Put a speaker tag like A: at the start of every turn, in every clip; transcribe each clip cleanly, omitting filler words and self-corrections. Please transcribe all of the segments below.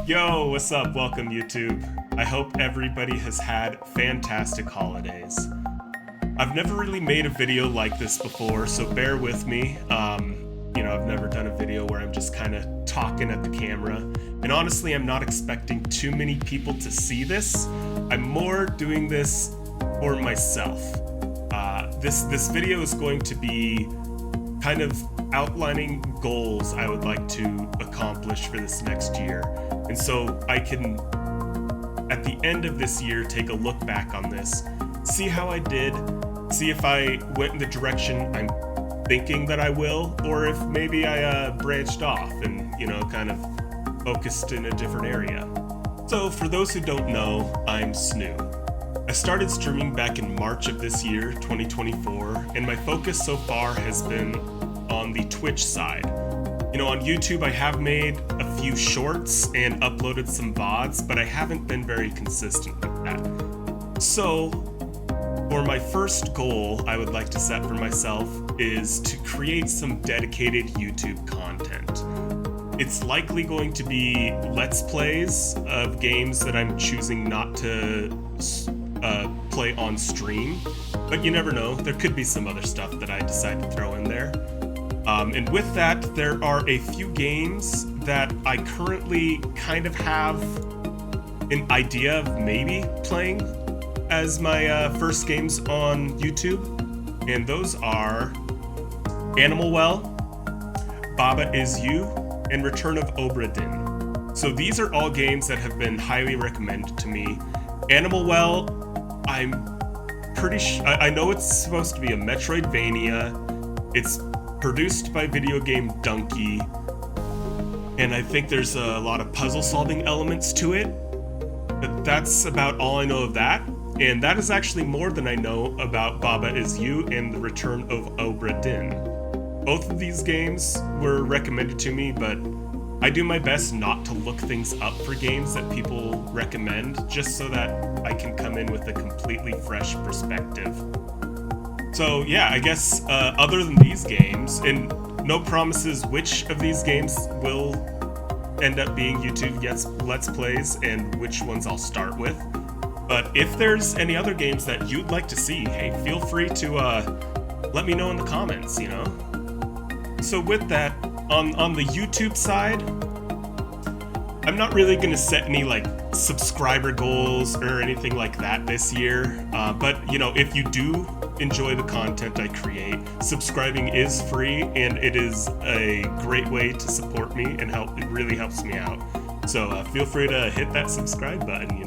A: Yo, what's up? Welcome, YouTube. I hope everybody has had fantastic holidays. I've never really made a video like this before, so bear with me. I've never done a video where I'm just kind of talking at the camera. And honestly, I'm not expecting too many people to see this. I'm more doing this for myself. This video is going to be kind of outlining goals I would like to accomplish for this next year. And so I can, at the end of this year, take a look back on this, see how I did, see if I went in the direction I'm thinking that I will, or if maybe I branched off and, kind of focused in a different area. So for those who don't know, I'm Snoo. I started streaming back in March of this year, 2024, and my focus so far has been on the Twitch side. On YouTube I have made a few shorts and uploaded some VODs, but I haven't been very consistent with that. So, for my first goal I would like to set for myself is to create some dedicated YouTube content. It's likely going to be Let's Plays of games that I'm choosing not to play on stream, but you never know, there could be some other stuff that I decide to throw in there. And with that, there are a few games that I currently kind of have an idea of maybe playing as my first games on YouTube, and those are Animal Well, Baba Is You, and Return of Obra Dinn. So these are all games that have been highly recommended to me. Animal Well, I'm pretty sure, I know it's supposed to be a Metroidvania. It's produced by Video Game Donkey, and I think there's a lot of puzzle-solving elements to it, but that's about all I know of that, and that is actually more than I know about Baba Is You and the Return of Obra Dinn. Both of these games were recommended to me, but I do my best not to look things up for games that people recommend, just so that I can come in with a completely fresh perspective. So yeah, I guess other than these games, and no promises which of these games will end up being YouTube Let's Plays and which ones I'll start with, but if there's any other games that you'd like to see, hey, feel free to let me know in the comments, So with that, on the YouTube side, I'm not really going to set any subscriber goals or anything like that this year, but if you do enjoy the content I create, subscribing is free and it is a great way to support me and help. It really helps me out. So feel free to hit that subscribe button,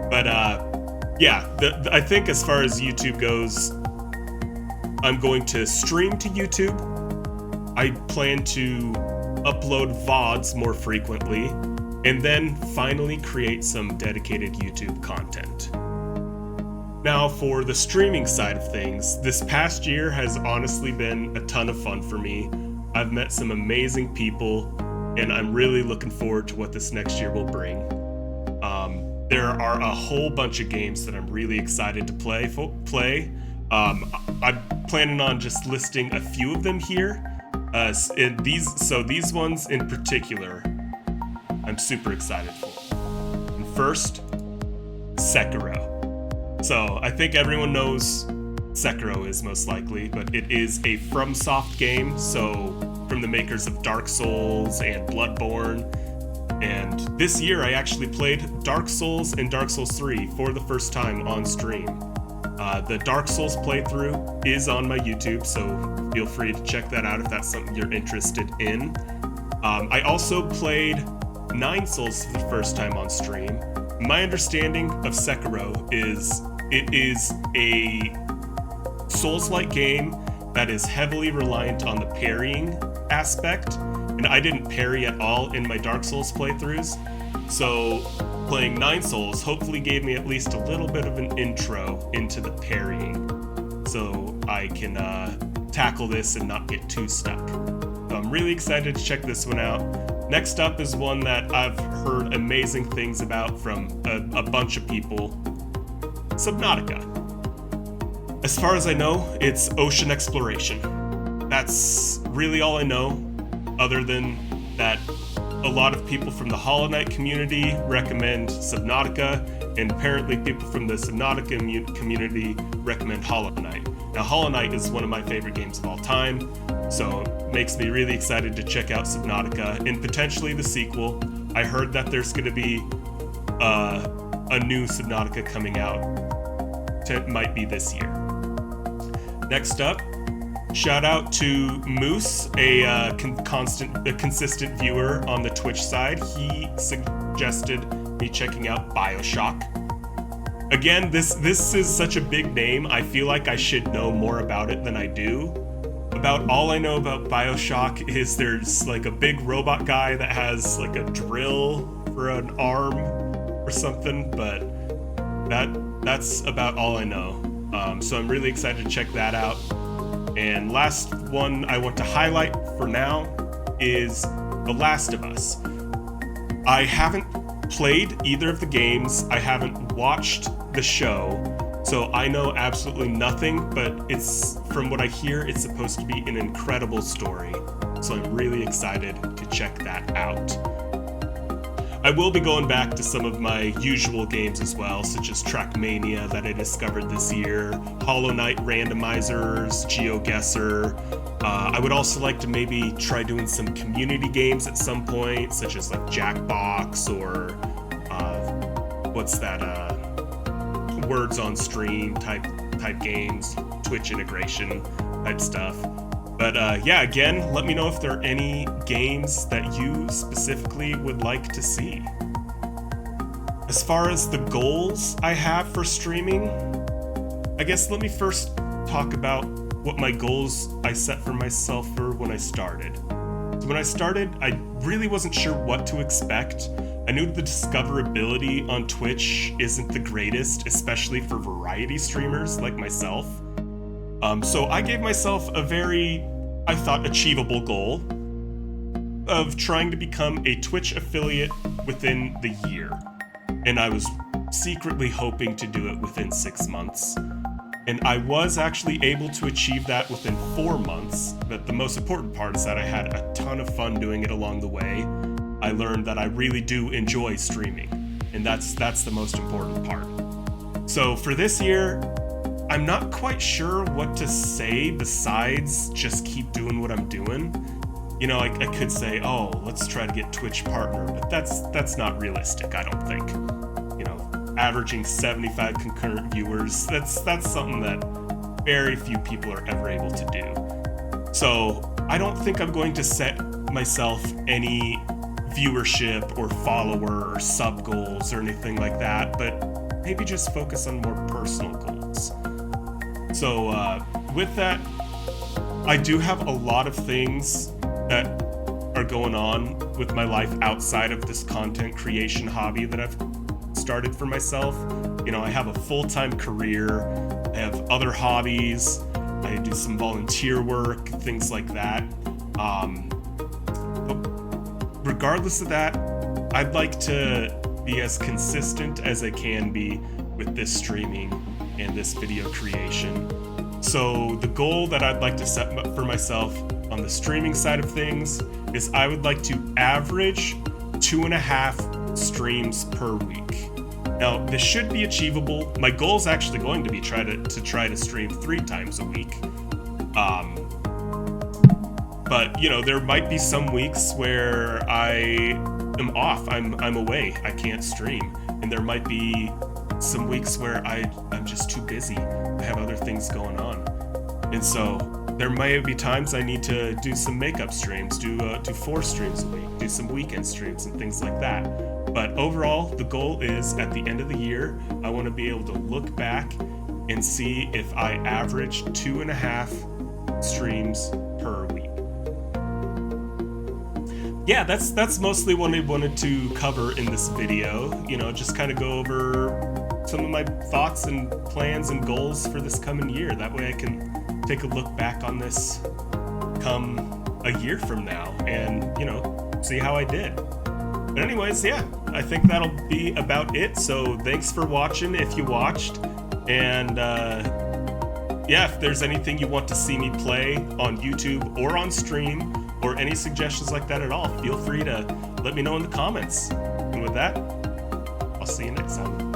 A: But I think as far as YouTube goes, I'm going to stream to YouTube. I plan to upload VODs more frequently, and then finally create some dedicated YouTube content. Now, for the streaming side of things, this past year has honestly been a ton of fun for me. I've met some amazing people, and I'm really looking forward to what this next year will bring. There are a whole bunch of games that I'm really excited to play. I'm planning on just listing a few of them here. These ones in particular, I'm super excited for. And first, Sekiro. So I think everyone knows Sekiro is most likely, but it is a FromSoft game, so from the makers of Dark Souls and Bloodborne. And this year I actually played Dark Souls and Dark Souls 3 for the first time on stream. The Dark Souls playthrough is on my YouTube, so feel free to check that out if that's something you're interested in. I also played 9 Souls for the first time on stream. My understanding of Sekiro is it is a Souls-like game that is heavily reliant on the parrying aspect, and I didn't parry at all in my Dark Souls playthroughs, so playing 9 Souls hopefully gave me at least a little bit of an intro into the parrying, so I can tackle this and not get too stuck. So I'm really excited to check this one out. Next up is one that I've heard amazing things about from a bunch of people, Subnautica. As far as I know, it's ocean exploration. That's really all I know, other than that a lot of people from the Hollow Knight community recommend Subnautica, and apparently people from the Subnautica community recommend Hollow Knight. Now, Hollow Knight is one of my favorite games of all time, so it makes me really excited to check out Subnautica and potentially the sequel. I heard that there's going to be a new Subnautica coming out. It might be this year. Next up, shout out to Moose, a consistent viewer on the Twitch side. He suggested me checking out BioShock. Again, this is such a big name. I feel like I should know more about it than I do. About all I know about BioShock is there's like a big robot guy that has like a drill for an arm or something, but that's about all I know. So I'm really excited to check that out. And last one I want to highlight for now is The Last of Us. I haven't played either of the games. I haven't watched the show, so I know absolutely nothing, but it's, from what I hear, it's supposed to be an incredible story. So I'm really excited to check that out. I will be going back to some of my usual games as well, such as Trackmania that I discovered this year, Hollow Knight randomizers, GeoGuessr. I would also like to maybe try doing some community games at some point, such as like Jackbox or what's that? Words on Stream type games, Twitch integration type stuff. But yeah, again, let me know if there are any games that you specifically would like to see. As far as the goals I have for streaming, I guess let me first talk about what my goals I set for myself were when I started. So when I started, I really wasn't sure what to expect. I knew the discoverability on Twitch isn't the greatest, especially for variety streamers like myself. So I gave myself a very, I thought, achievable goal of trying to become a Twitch affiliate within the year. And I was secretly hoping to do it within 6 months. And I was actually able to achieve that within 4 months. But the most important part is that I had a ton of fun doing it along the way. I learned that I really do enjoy streaming. And that's the most important part. So for this year, I'm not quite sure what to say besides just keep doing what I'm doing. You know, I could say, oh, let's try to get Twitch partner, but that's not realistic, I don't think. You know, averaging 75 concurrent viewers, that's something that very few people are ever able to do. So I don't think I'm going to set myself any viewership or follower or sub goals or anything like that, but maybe just focus on more personal goals. So with that, I do have a lot of things that are going on with my life outside of this content creation hobby that I've started for myself. You know, I have a full-time career, I have other hobbies, I do some volunteer work, things like that. But regardless of that, I'd like to be as consistent as I can be with this streaming and this video creation. So the goal that I'd like to set for myself on the streaming side of things is I would like to average 2.5 streams per week. Now, this should be achievable. My goal is actually going to be try to stream 3 times a week. But you know, there might be some weeks where I am off. I'm away. I can't stream, and there might be some weeks where I'm just too busy. I have other things going on, and so there may be times I need to do some makeup streams, do 4 streams a week, do some weekend streams and things like that. But overall, the goal is at the end of the year, I want to be able to look back and see if I average 2.5 streams per week. Yeah, that's mostly what I wanted to cover in this video. You know, just kind of go over some of my thoughts and plans and goals for this coming year. That way I can take a look back on this come a year from now and, you know, see how I did. But anyways, yeah, I think that'll be about it. So thanks for watching if you watched. And yeah, if there's anything you want to see me play on YouTube or on stream, or any suggestions like that at all, feel free to let me know in the comments. And with that, I'll see you next time.